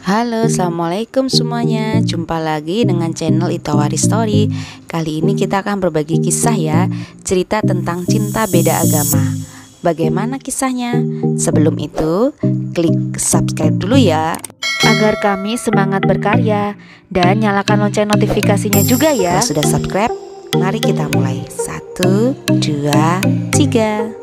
Halo, assalamualaikum semuanya. Jumpa lagi dengan channel Itawari Story. Kali ini kita akan berbagi kisah ya, cerita tentang cinta beda agama. Bagaimana kisahnya? Sebelum itu, klik subscribe dulu ya, agar kami semangat berkarya. Dan nyalakan lonceng notifikasinya juga ya. Kalau sudah subscribe, mari kita mulai. 1, 2, 3.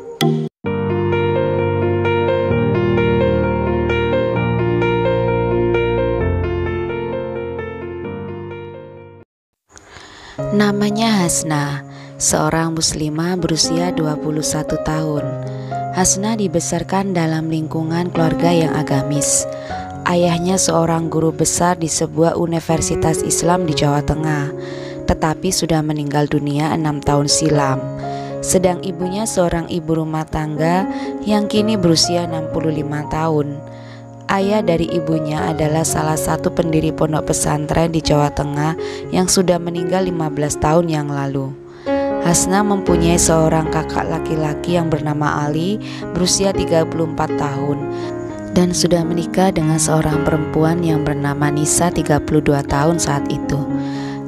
Namanya Hasna, seorang muslimah berusia 21 tahun. Hasna dibesarkan dalam lingkungan keluarga yang agamis. Ayahnya seorang guru besar di sebuah universitas Islam di Jawa Tengah, tetapi sudah meninggal dunia 6 tahun silam. Sedang ibunya seorang ibu rumah tangga yang kini berusia 65 tahun. Ayah dari ibunya adalah salah satu pendiri pondok pesantren di Jawa Tengah yang sudah meninggal 15 tahun yang lalu. Hasna mempunyai seorang kakak laki-laki yang bernama Ali, berusia 34 tahun, dan sudah menikah dengan seorang perempuan yang bernama Nisa, 32 tahun saat itu.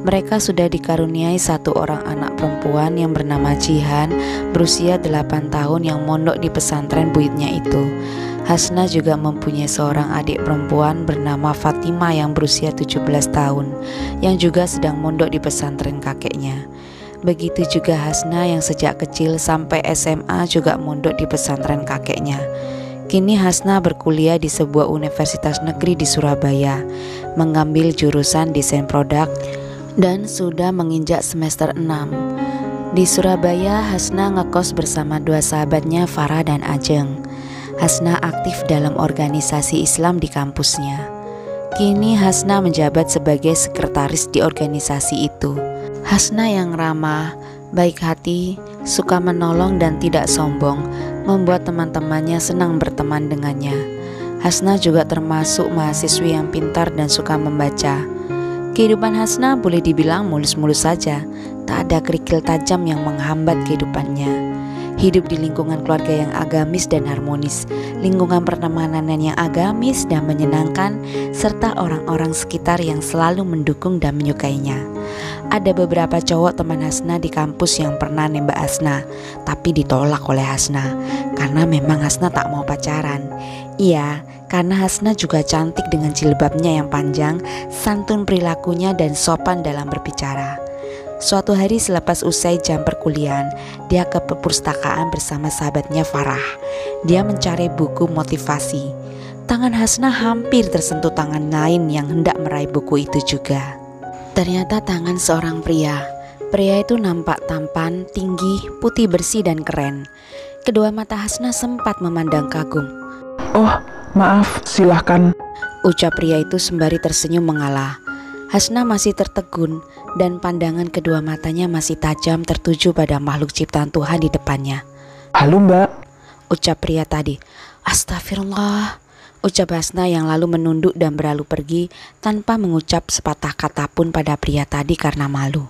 Mereka sudah dikaruniai satu orang anak perempuan yang bernama Jihan, berusia 8 tahun yang mondok di pesantren buyutnya itu. Hasna juga mempunyai seorang adik perempuan bernama Fatima yang berusia 17 tahun, yang juga sedang mondok di pesantren kakeknya. Begitu juga Hasna yang sejak kecil sampai SMA juga mondok di pesantren kakeknya. Kini Hasna berkuliah di sebuah universitas negeri di Surabaya, mengambil jurusan desain produk dan sudah menginjak semester 6. Di Surabaya, Hasna ngekos bersama dua sahabatnya, Farah dan Ajeng. Hasna aktif dalam organisasi Islam di kampusnya. Kini Hasna menjabat sebagai sekretaris di organisasi itu. Hasna yang ramah, baik hati, suka menolong dan tidak sombong, membuat teman-temannya senang berteman dengannya. Hasna juga termasuk mahasiswi yang pintar dan suka membaca. Kehidupan Hasna boleh dibilang mulus-mulus saja, tak ada kerikil tajam yang menghambat kehidupannya. Hidup di lingkungan keluarga yang agamis dan harmonis, lingkungan pertemanan yang agamis dan menyenangkan, serta orang-orang sekitar yang selalu mendukung dan menyukainya. Ada beberapa cowok teman Hasna di kampus yang pernah nembak Hasna, tapi ditolak oleh Hasna karena memang Hasna tak mau pacaran. Iya, karena Hasna juga cantik dengan jilbabnya yang panjang, santun perilakunya dan sopan dalam berbicara. Suatu hari selepas usai jam perkuliahan, dia ke perpustakaan bersama sahabatnya Farah. Dia mencari buku motivasi. Tangan Hasna hampir tersentuh tangan lain yang hendak meraih buku itu juga. Ternyata tangan seorang pria. Pria itu nampak tampan, tinggi, putih bersih dan keren. Kedua mata Hasna sempat memandang kagum. "Oh, maaf, silahkan," ucap pria itu sembari tersenyum mengalah. Hasna masih tertegun dan pandangan kedua matanya masih tajam tertuju pada makhluk ciptaan Tuhan di depannya. "Halo mbak," ucap pria tadi. "Astagfirullah," ucap Hasna yang lalu menunduk dan berlalu pergi tanpa mengucap sepatah kata pun pada pria tadi karena malu.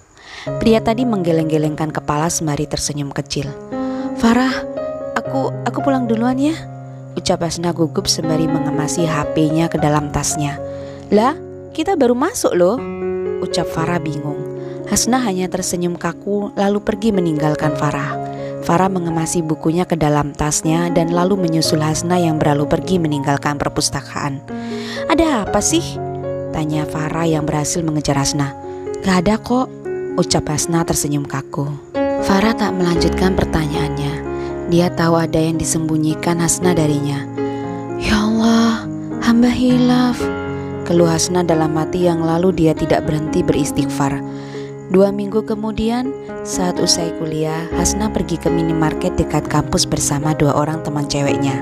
Pria tadi menggeleng-gelengkan kepala sembari tersenyum kecil. "Farah, aku pulang duluan ya," ucap Hasna gugup sembari mengemasi HP-nya ke dalam tasnya. "Lah, kita baru masuk loh," ucap Farah bingung. Hasna hanya tersenyum kaku lalu pergi meninggalkan Farah. Farah mengemasi bukunya ke dalam tasnya dan lalu menyusul Hasna yang berlalu pergi meninggalkan perpustakaan. "Ada apa sih?" tanya Farah yang berhasil mengejar Hasna. "Gak ada kok," ucap Hasna tersenyum kaku. Farah tak melanjutkan pertanyaannya. Dia tahu ada yang disembunyikan Hasna darinya. "Ya Allah, hamba hilaf," keluh Hasna dalam hati yang lalu dia tidak berhenti beristighfar. 2 minggu kemudian, saat usai kuliah, Hasna pergi ke minimarket dekat kampus bersama 2 orang teman ceweknya,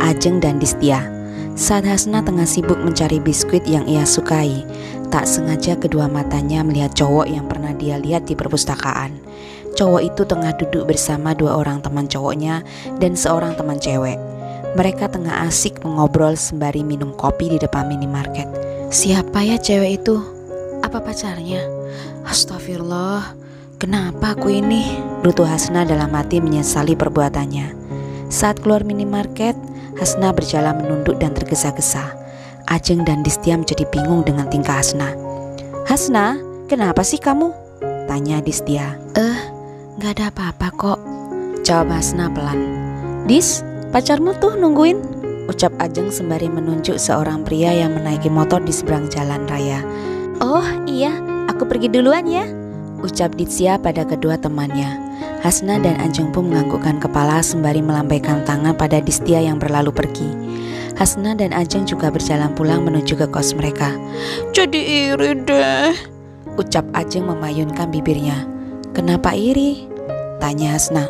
Ajeng dan Distia. Saat Hasna tengah sibuk mencari biskuit yang ia sukai, tak sengaja kedua matanya melihat cowok yang pernah dia lihat di perpustakaan. Cowok itu tengah duduk bersama 2 orang teman cowoknya dan seorang teman cewek. Mereka tengah asik mengobrol sembari minum kopi di depan minimarket. "Siapa ya cewek itu? Apa pacarnya? Astagfirullah, kenapa aku ini?" rutuh Hasna dalam hati menyesali perbuatannya. Saat keluar minimarket, Hasna berjalan menunduk dan tergesa-gesa. Ajeng dan Distia menjadi bingung dengan tingkah Hasna. "Hasna, kenapa sih kamu?" tanya Distia. Gak ada apa-apa kok," jawab Hasna pelan. "Dis, pacarmu tuh nungguin," ucap Ajeng sembari menunjuk seorang pria yang menaiki motor di seberang jalan raya. "Oh iya, aku pergi duluan ya," ucap Distia pada kedua temannya. Hasna dan Ajeng pun menganggukkan kepala sembari melambaikan tangan pada Distia yang berlalu pergi. Hasna dan Ajeng juga berjalan pulang menuju ke kos mereka. "Jadi iri deh," ucap Ajeng memayunkan bibirnya. "Kenapa iri?" tanya Hasna.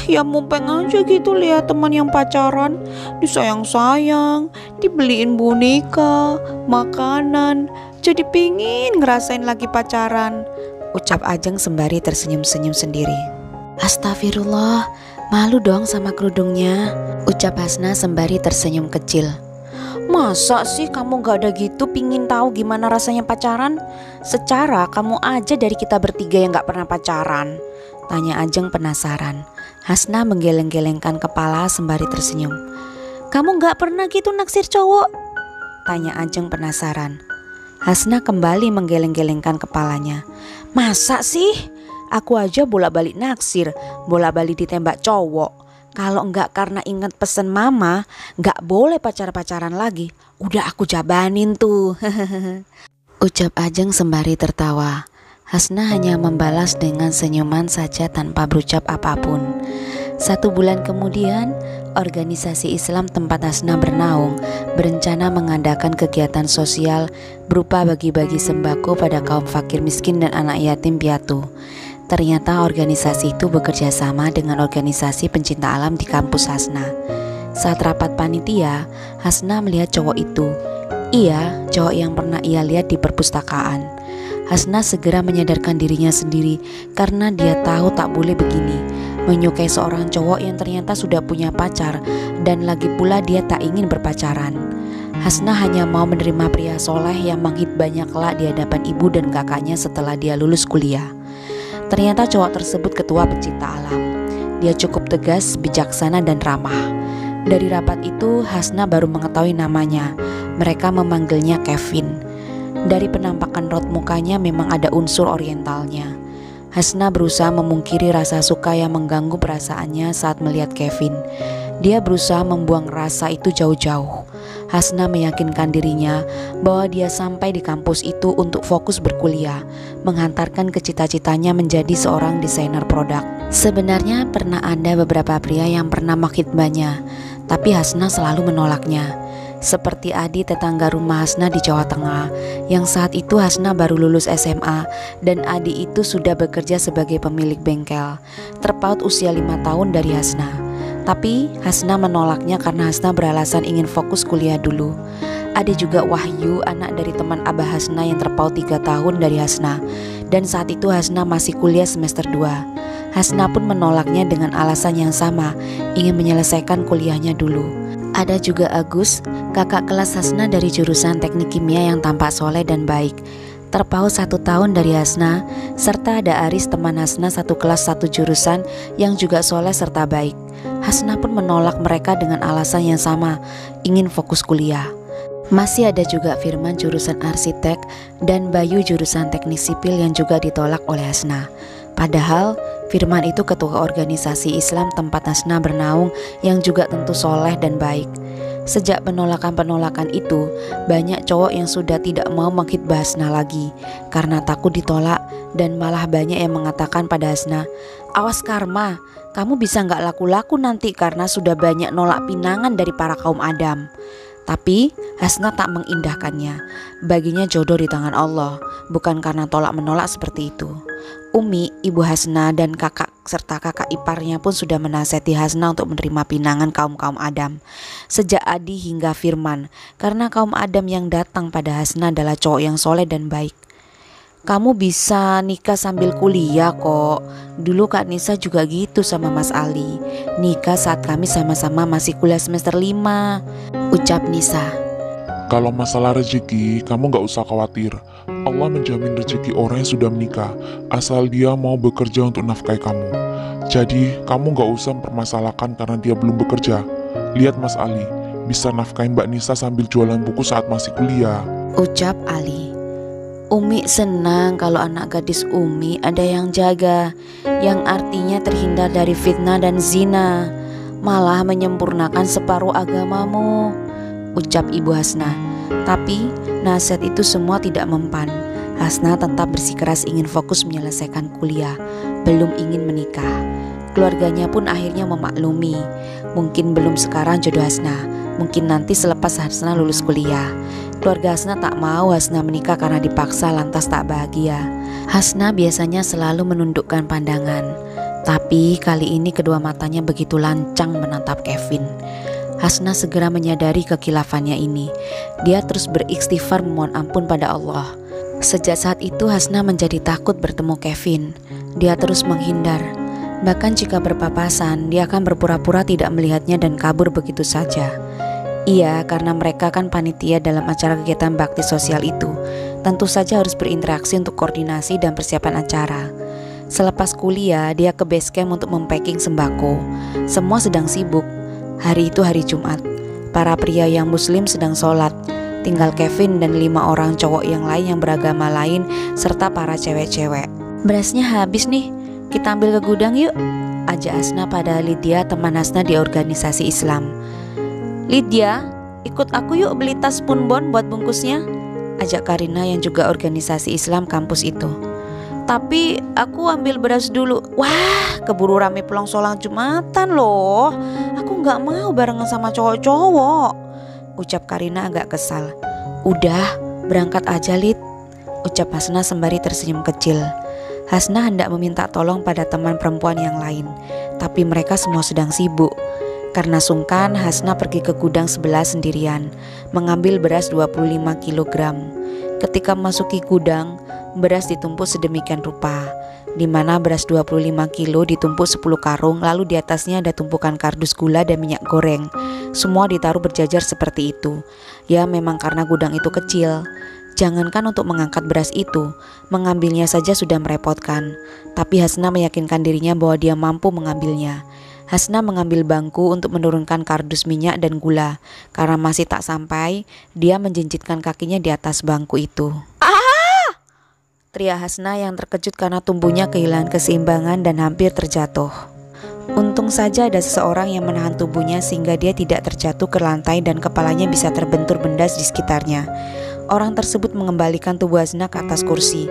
Ya mumpeng aja gitu lihat teman yang pacaran, disayang-sayang, dibeliin boneka, makanan, jadi pingin ngerasain lagi pacaran," ucap Ajeng sembari tersenyum-senyum sendiri. "Astagfirullah, malu dong sama kerudungnya," ucap Hasna sembari tersenyum kecil. "Masa sih kamu gak ada gitu pingin tahu gimana rasanya pacaran? Secara kamu aja dari kita bertiga yang gak pernah pacaran," tanya Ajeng penasaran. Hasna menggeleng-gelengkan kepala sembari tersenyum. "Kamu gak pernah gitu naksir cowok?" tanya Ajeng penasaran. Hasna kembali menggeleng-gelengkan kepalanya. "Masa sih? Aku aja bolak-balik naksir, bolak-balik ditembak cowok. Kalau enggak karena ingat pesan mama, enggak boleh pacar-pacaran lagi. Udah aku jabanin tuh." ucap Ajeng sembari tertawa. Hasna hanya membalas dengan senyuman saja tanpa berucap apapun. 1 bulan kemudian, organisasi Islam tempat Hasna bernaung berencana mengadakan kegiatan sosial berupa bagi-bagi sembako pada kaum fakir miskin dan anak yatim piatu. Ternyata organisasi itu bekerja sama dengan organisasi pencinta alam di kampus Hasna. Saat rapat panitia, Hasna melihat cowok itu. Iya, cowok yang pernah ia lihat di perpustakaan. Hasna segera menyadarkan dirinya sendiri karena dia tahu tak boleh begini, menyukai seorang cowok yang ternyata sudah punya pacar dan lagi pula dia tak ingin berpacaran. Hasna hanya mau menerima pria soleh yang menghibahnya kelak di hadapan ibu dan kakaknya setelah dia lulus kuliah. Ternyata cowok tersebut ketua pencinta alam. Dia cukup tegas, bijaksana dan ramah. Dari rapat itu Hasna baru mengetahui namanya. Mereka memanggilnya Kevin. Dari penampakan raut mukanya memang ada unsur orientalnya. Hasna berusaha memungkiri rasa suka yang mengganggu perasaannya saat melihat Kevin. Dia berusaha membuang rasa itu jauh-jauh. Hasna meyakinkan dirinya bahwa dia sampai di kampus itu untuk fokus berkuliah, menghantarkan ke cita-citanya menjadi seorang desainer produk. Sebenarnya pernah ada beberapa pria yang pernah menghibahnya, tapi Hasna selalu menolaknya. Seperti Adi tetangga rumah Hasna di Jawa Tengah, yang saat itu Hasna baru lulus SMA dan Adi itu sudah bekerja sebagai pemilik bengkel, terpaut usia 5 tahun dari Hasna. Tapi Hasna menolaknya karena Hasna beralasan ingin fokus kuliah dulu. Ada juga Wahyu, anak dari teman Abah Hasna yang terpaut 3 tahun dari Hasna, dan saat itu Hasna masih kuliah semester 2. Hasna pun menolaknya dengan alasan yang sama, ingin menyelesaikan kuliahnya dulu. Ada juga Agus, kakak kelas Hasna dari jurusan teknik kimia yang tampak soleh dan baik, terpaut 1 tahun dari Hasna, serta ada Aris teman Hasna satu kelas satu jurusan yang juga soleh serta baik. Hasna pun menolak mereka dengan alasan yang sama, ingin fokus kuliah. Masih ada juga Firman jurusan arsitek dan Bayu jurusan teknik sipil yang juga ditolak oleh Hasna. Padahal Firman itu ketua organisasi Islam tempat Hasna bernaung yang juga tentu soleh dan baik. Sejak penolakan-penolakan itu, banyak cowok yang sudah tidak mau menghibah Hasna lagi karena takut ditolak, dan malah banyak yang mengatakan pada Hasna, "Awas karma, kamu bisa gak laku-laku nanti karena sudah banyak nolak pinangan dari para kaum Adam." Tapi Hasna tak mengindahkannya. Baginya jodoh di tangan Allah, bukan karena tolak-menolak seperti itu. Umi, ibu Hasna, dan kakak serta kakak iparnya pun sudah menasihati Hasna untuk menerima pinangan kaum-kaum Adam, sejak Adi hingga Firman, karena kaum Adam yang datang pada Hasna adalah cowok yang soleh dan baik. "Kamu bisa nikah sambil kuliah kok. Dulu Kak Nisa juga gitu sama Mas Ali. Nikah saat kami sama-sama masih kuliah semester 5, ucap Nisa. Kalau masalah rezeki, kamu gak usah khawatir. Allah menjamin rezeki orang yang sudah menikah, asal dia mau bekerja untuk nafkahi kamu. Jadi, kamu gak usah mempermasalahkan karena dia belum bekerja. Lihat Mas Ali, bisa nafkahin Mbak Nisa sambil jualan buku saat masih kuliah. Ucap Ali. Umi senang kalau anak gadis Umi ada yang jaga, yang artinya terhindar dari fitnah dan zina, malah menyempurnakan separuh agamamu, ucap Ibu Hasna. Tapi nasihat itu semua tidak mempan. Hasna tetap bersikeras ingin fokus menyelesaikan kuliah, belum ingin menikah. Keluarganya pun akhirnya memaklumi. Mungkin belum sekarang jodoh Hasna, mungkin nanti selepas Hasna lulus kuliah. Keluarga Hasna tak mau Hasna menikah karena dipaksa lantas tak bahagia. Hasna biasanya selalu menundukkan pandangan, tapi kali ini kedua matanya begitu lancang menatap Kevin. Hasna segera menyadari kekilafannya ini. Dia terus beristighfar memohon ampun pada Allah. Sejak saat itu Hasna menjadi takut bertemu Kevin. Dia terus menghindar. Bahkan jika berpapasan, dia akan berpura-pura tidak melihatnya dan kabur begitu saja. Iya, karena mereka kan panitia dalam acara kegiatan bakti sosial itu. Tentu saja harus berinteraksi untuk koordinasi dan persiapan acara. Selepas kuliah, dia ke base camp untuk mempacking sembako. Semua sedang sibuk. Hari itu hari Jumat. Para pria yang muslim sedang sholat. Tinggal Kevin dan 5 orang cowok yang lain yang beragama lain, serta para cewek-cewek. Berasnya habis nih, kita ambil ke gudang yuk, ajak Hasna pada Lydia, teman Hasna di organisasi Islam. Lydia, ikut aku yuk beli tas punbon buat bungkusnya, ajak Karina yang juga organisasi Islam kampus itu. Tapi aku ambil beras dulu. Wah, keburu rame pulang sholat Jumatan loh. Aku gak mau barengan sama cowok-cowok, ucap Karina agak kesal. Udah, berangkat aja Lid, ucap Hasna sembari tersenyum kecil. Hasna hendak meminta tolong pada teman perempuan yang lain, tapi mereka semua sedang sibuk. Karena sungkan, Hasna pergi ke gudang sebelah sendirian, mengambil beras 25 kg. Ketika memasuki gudang, beras ditumpuk sedemikian rupa, di mana beras 25 kilo ditumpuk 10 karung, lalu di atasnya ada tumpukan kardus gula dan minyak goreng. Semua ditaruh berjajar seperti itu. Ya memang karena gudang itu kecil. Jangankan untuk mengangkat beras itu, mengambilnya saja sudah merepotkan. Tapi Hasna meyakinkan dirinya bahwa dia mampu mengambilnya. Hasna mengambil bangku untuk menurunkan kardus minyak dan gula. Karena masih tak sampai, dia menjinjitkan kakinya di atas bangku itu. Teriak Hasna yang terkejut karena tubuhnya kehilangan keseimbangan dan hampir terjatuh. Untung saja ada seseorang yang menahan tubuhnya sehingga dia tidak terjatuh ke lantai dan kepalanya bisa terbentur benda di sekitarnya. Orang tersebut mengembalikan tubuh Hasna ke atas kursi.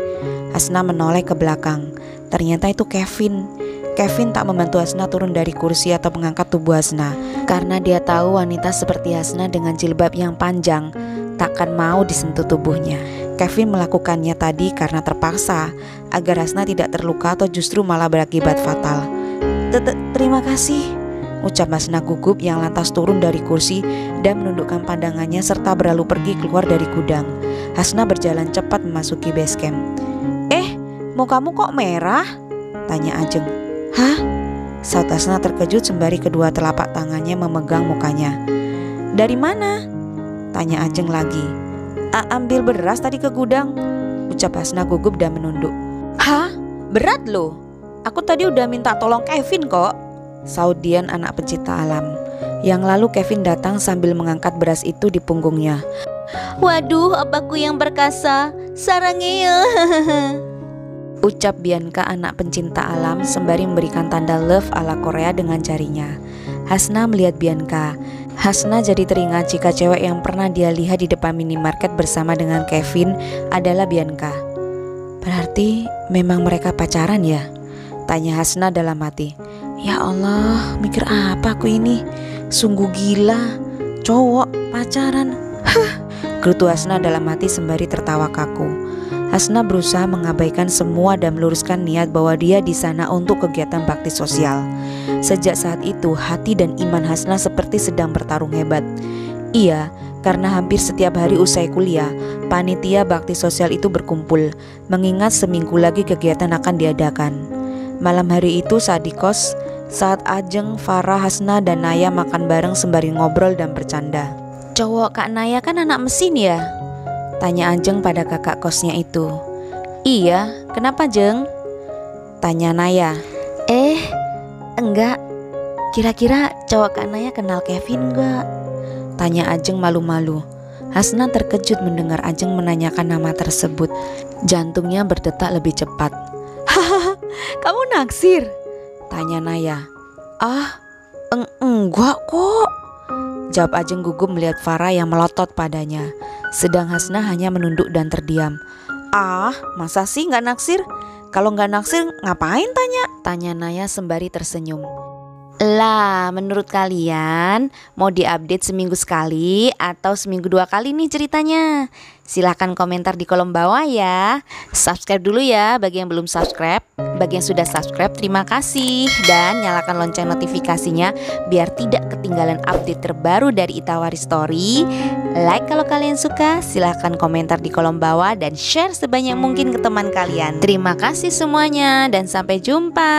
Hasna menoleh ke belakang. Ternyata itu Kevin. Kevin tak membantu Hasna turun dari kursi atau mengangkat tubuh Hasna, karena dia tahu wanita seperti Hasna dengan jilbab yang panjang takkan mau disentuh tubuhnya. Kevin melakukannya tadi karena terpaksa, agar Hasna tidak terluka atau justru malah berakibat fatal. Terima kasih, ucap Hasna gugup yang lantas turun dari kursi dan menundukkan pandangannya serta berlalu pergi keluar dari gudang. Hasna berjalan cepat memasuki base camp. Mukamu kok merah? Tanya Ajeng. Hah? Saut Hasna terkejut sembari kedua telapak tangannya memegang mukanya. Dari mana? Tanya Ajeng lagi. Ambil beras tadi ke gudang, ucap Hasna gugup dan menunduk. Hah? Berat loh. Aku tadi udah minta tolong Kevin kok, saut Dian anak pecinta alam. Yang lalu Kevin datang sambil mengangkat beras itu di punggungnya. Waduh, apaku yang perkasa, sarangnya. Ucap Bianca anak pencinta alam sembari memberikan tanda love ala Korea dengan jarinya. Hasna melihat Bianca. Hasna jadi teringat jika cewek yang pernah dia lihat di depan minimarket bersama dengan Kevin adalah Bianca. Berarti memang mereka pacaran ya? Tanya Hasna dalam hati. Ya Allah, mikir apa aku ini? Sungguh gila, cowok pacaran. Gerutu Hasna dalam hati sembari tertawa kaku. Hasna berusaha mengabaikan semua dan meluruskan niat bahwa dia di sana untuk kegiatan bakti sosial. Sejak saat itu, hati dan iman Hasna seperti sedang bertarung hebat. Iya, karena hampir setiap hari usai kuliah, panitia bakti sosial itu berkumpul, mengingat seminggu lagi kegiatan akan diadakan. Malam hari itu saat di kos, saat Ajeng, Farah, Hasna, dan Naya makan bareng sembari ngobrol dan bercanda. Cowok Kak Naya kan anak mesin ya? Tanya Ajeng pada kakak kosnya itu. Iya, kenapa Jeng? Tanya Naya. Enggak. Kira-kira cowok Kak Naya kenal Kevin enggak? Tanya Ajeng malu-malu. Hasna terkejut mendengar Ajeng menanyakan nama tersebut. Jantungnya berdetak lebih cepat. Hahaha, kamu naksir? Tanya Naya. Ah, enggak kok, jawab Ajeng gugup melihat Farah yang melotot padanya. Sedang Hasna hanya menunduk dan terdiam. Ah, masa sih nggak naksir? Kalau nggak naksir ngapain tanya Naya sembari tersenyum. Lah, menurut kalian mau diupdate seminggu sekali atau seminggu 2 kali nih ceritanya? Silahkan komentar di kolom bawah ya. Subscribe dulu ya bagi yang belum subscribe. Bagi yang sudah subscribe terima kasih. Dan nyalakan lonceng notifikasinya biar tidak ketinggalan update terbaru dari Itawari Story. Like kalau kalian suka, silahkan komentar di kolom bawah dan share sebanyak mungkin ke teman kalian. Terima kasih semuanya dan sampai jumpa.